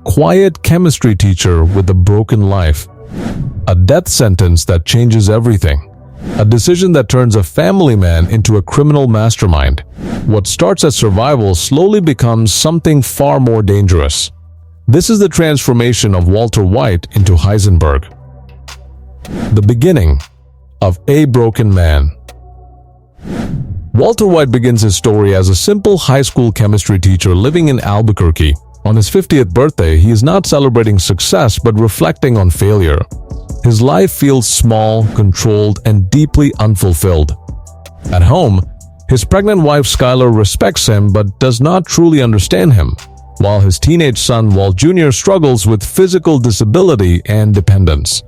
quiet chemistry teacher with a broken life. A death sentence that changes everything. A decision that turns a family man into a criminal mastermind. What starts as survival slowly becomes something far more dangerous. This is the transformation of Walter White into Heisenberg. The beginning of A Broken Man. Walter White begins his story as a simple high school chemistry teacher living in Albuquerque. On his 50th birthday, he is not celebrating success but reflecting on failure. His life feels small, controlled, and deeply unfulfilled. At home, his pregnant wife Skylar respects him but does not truly understand him, while his teenage son Walt Jr. struggles with physical disability and dependence.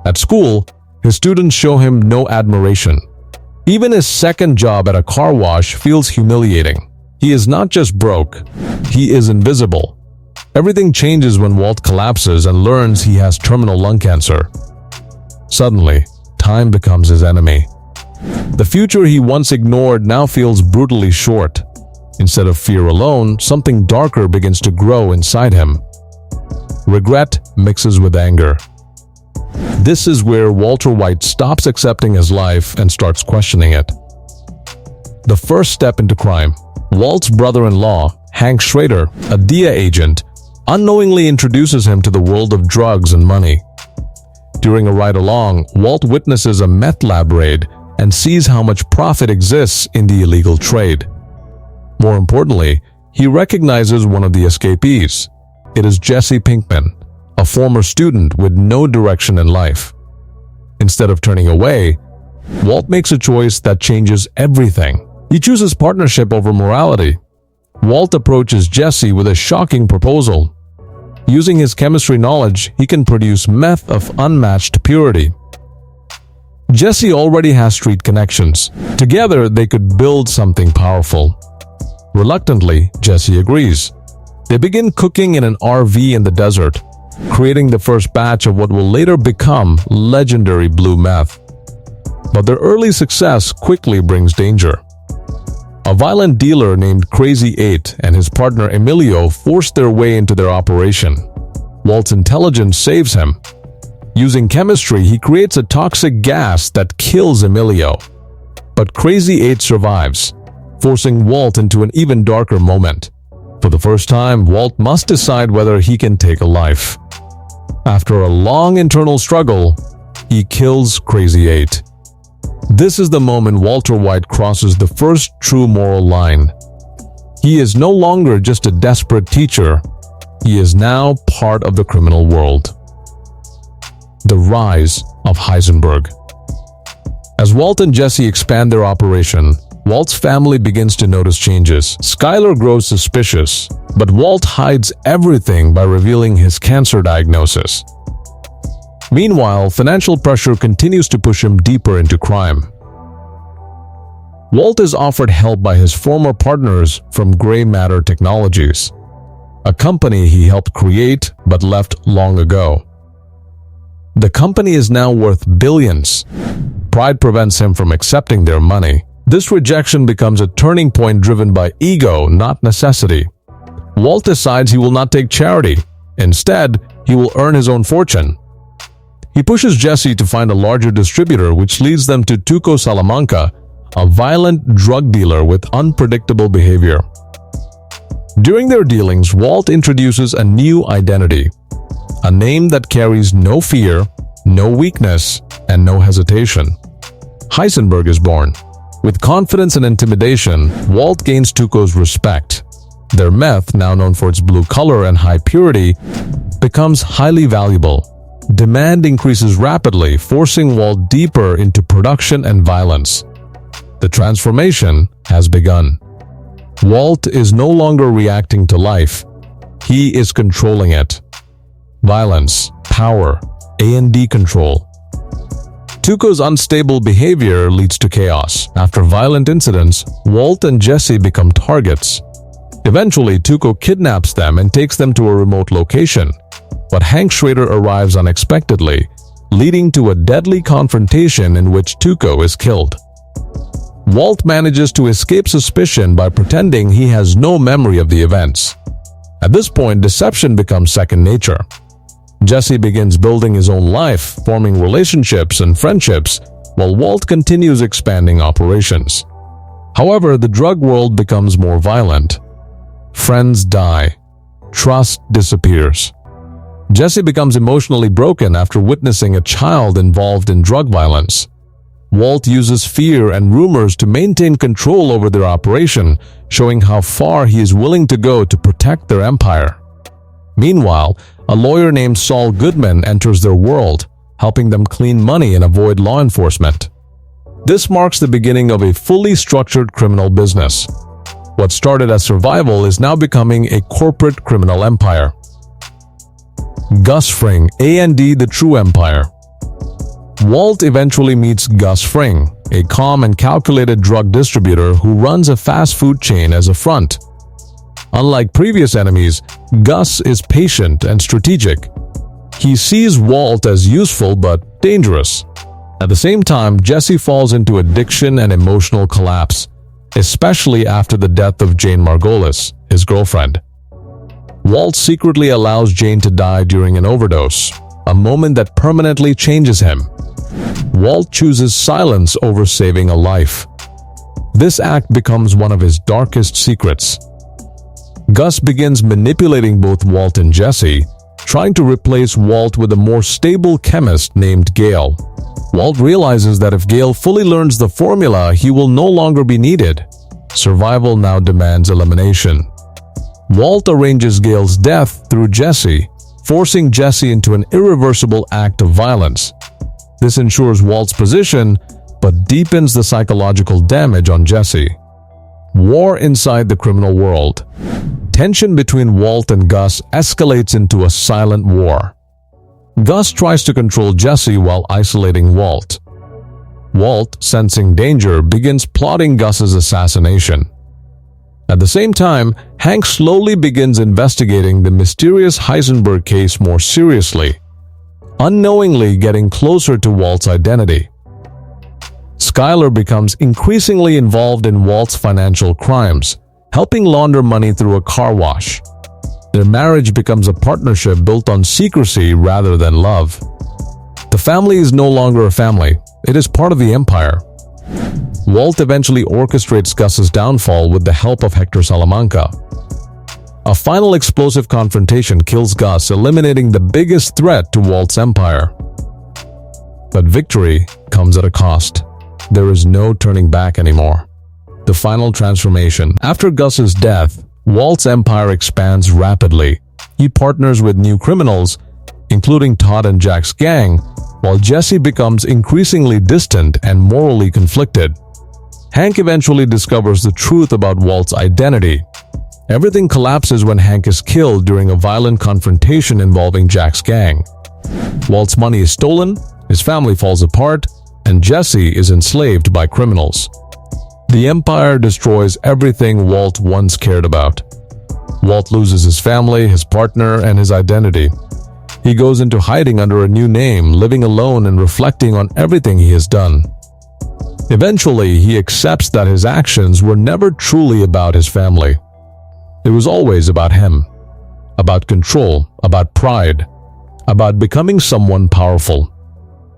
At school, his students show him no admiration. Even his second job at a car wash feels humiliating. He is not just broke, he is invisible. Everything changes when Walt collapses and learns he has terminal lung cancer. Suddenly, time becomes his enemy. The future he once ignored now feels brutally short. Instead of fear alone, something darker begins to grow inside him. Regret mixes with anger. This is where Walter White stops accepting his life and starts questioning it. The first step into crime. Walt's brother-in-law, Hank Schrader, a DEA agent, unknowingly introduces him to the world of drugs and money. During a ride along, Walt witnesses a meth lab raid and sees how much profit exists in the illegal trade. More importantly, he recognizes one of the escapees. It is Jesse Pinkman, a former student with no direction in life. Instead of turning away, Walt makes a choice that changes everything. He chooses partnership over morality. Walt approaches Jesse with a shocking proposal. Using his chemistry knowledge, he can produce meth of unmatched purity. Jesse already has street connections. Together, they could build something powerful. Reluctantly, Jesse agrees. They begin cooking in an RV in the desert, creating the first batch of what will later become legendary blue meth. But their early success quickly brings danger. A violent dealer named Crazy 8 and his partner Emilio force their way into their operation. Walt's intelligence saves him. Using chemistry, he creates a toxic gas that kills Emilio. But Crazy 8 survives, forcing Walt into an even darker moment. For the first time, Walt must decide whether he can take a life. After a long internal struggle, he kills Crazy 8. This is the moment Walter White crosses the first true moral line. He is no longer just a desperate teacher. He is now part of the criminal world. The rise of Heisenberg. As Walt and Jesse expand their operation, Walt's family begins to notice changes. Skylar grows suspicious, but Walt hides everything by revealing his cancer diagnosis. Meanwhile, financial pressure continues to push him deeper into crime. Walt is offered help by his former partners from Gray Matter Technologies, a company he helped create but left long ago. The company is now worth billions. Pride prevents him from accepting their money. This rejection becomes a turning point driven by ego, not necessity. Walt decides he will not take charity. Instead, he will earn his own fortune. He pushes Jesse to find a larger distributor, which leads them to Tuco Salamanca, a violent drug dealer with unpredictable behavior. During their dealings, Walt introduces a new identity, a name that carries no fear, no weakness, and no hesitation. Heisenberg is born. With confidence and intimidation, Walt gains Tuco's respect. Their meth, now known for its blue color and high purity, becomes highly valuable. Demand increases rapidly, forcing Walt deeper into production and violence. The transformation has begun. Walt is no longer reacting to life. He is controlling it. Violence, power, A&D control. Tuco's unstable behavior leads to chaos. After violent incidents, Walt and Jesse become targets. Eventually, Tuco kidnaps them and takes them to a remote location. But Hank Schrader arrives unexpectedly, leading to a deadly confrontation in which Tuco is killed. Walt manages to escape suspicion by pretending he has no memory of the events. At this point, deception becomes second nature. Jesse begins building his own life, forming relationships and friendships, while Walt continues expanding operations. However, the drug world becomes more violent. Friends die. Trust disappears. Jesse becomes emotionally broken after witnessing a child involved in drug violence. Walt uses fear and rumors to maintain control over their operation, showing how far he is willing to go to protect their empire. Meanwhile, a lawyer named Saul Goodman enters their world, helping them clean money and avoid law enforcement. This marks the beginning of a fully structured criminal business. What started as survival is now becoming a corporate criminal empire. Gus Fring, A&D The True Empire. Walt eventually meets Gus Fring, a calm and calculated drug distributor who runs a fast food chain as a front. Unlike previous enemies, Gus is patient and strategic. He sees Walt as useful but dangerous. At the same time, Jesse falls into addiction and emotional collapse, especially after the death of Jane Margolis, his girlfriend. Walt secretly allows Jane to die during an overdose, a moment that permanently changes him. Walt chooses silence over saving a life. This act becomes one of his darkest secrets. Gus begins manipulating both Walt and Jesse, trying to replace Walt with a more stable chemist named Gale. Walt realizes that if Gale fully learns the formula, he will no longer be needed. Survival now demands elimination. Walt arranges Gale's death through Jesse, forcing Jesse into an irreversible act of violence. This ensures Walt's position, but deepens the psychological damage on Jesse. War inside the criminal world. Tension between Walt and Gus escalates into a silent war. Gus tries to control Jesse while isolating Walt. Walt, sensing danger, begins plotting Gus's assassination. At the same time, Hank slowly begins investigating the mysterious Heisenberg case more seriously, unknowingly getting closer to Walt's identity. Skyler becomes increasingly involved in Walt's financial crimes, helping launder money through a car wash. Their marriage becomes a partnership built on secrecy rather than love. The family is no longer a family, it is part of the empire. Walt eventually orchestrates Gus's downfall with the help of Hector Salamanca. A final explosive confrontation kills Gus, eliminating the biggest threat to Walt's empire. But victory comes at a cost. There is no turning back anymore. The final transformation. After Gus's death, Walt's empire expands rapidly. He partners with new criminals, including Todd and Jack's gang, while Jesse becomes increasingly distant and morally conflicted. Hank eventually discovers the truth about Walt's identity. Everything collapses when Hank is killed during a violent confrontation involving Jack's gang. Walt's money is stolen, his family falls apart, and Jesse is enslaved by criminals. The Empire destroys everything Walt once cared about. Walt loses his family, his partner, and his identity. He goes into hiding under a new name, living alone and reflecting on everything he has done. Eventually, he accepts that his actions were never truly about his family. It was always about him, about control, about pride, about becoming someone powerful.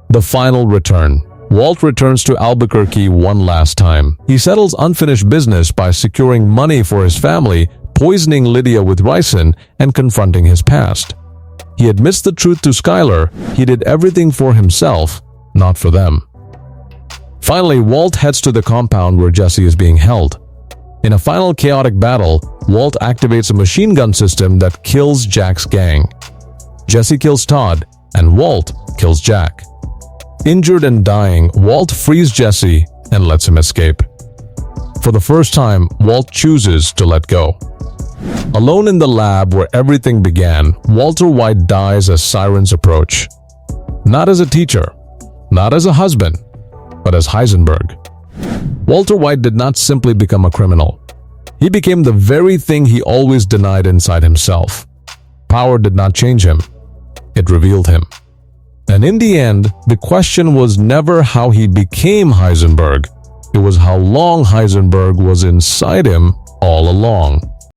The final return. Walt returns to Albuquerque one last time. He settles unfinished business by securing money for his family, poisoning Lydia with ricin, and confronting his past. He admits the truth to Skyler. He did everything for himself, not for them. Finally, Walt heads to the compound where Jesse is being held. In a final chaotic battle, Walt activates a machine gun system that kills Jack's gang. Jesse kills Todd, and Walt kills Jack. Injured and dying, Walt frees Jesse and lets him escape. For the first time, Walt chooses to let go. Alone in the lab where everything began, Walter White dies as sirens approach. Not as a teacher, not as a husband, but as Heisenberg. Walter White did not simply become a criminal. He became the very thing he always denied inside himself. Power did not change him. It revealed him. And in the end, the question was never how he became Heisenberg. It was how long Heisenberg was inside him all along.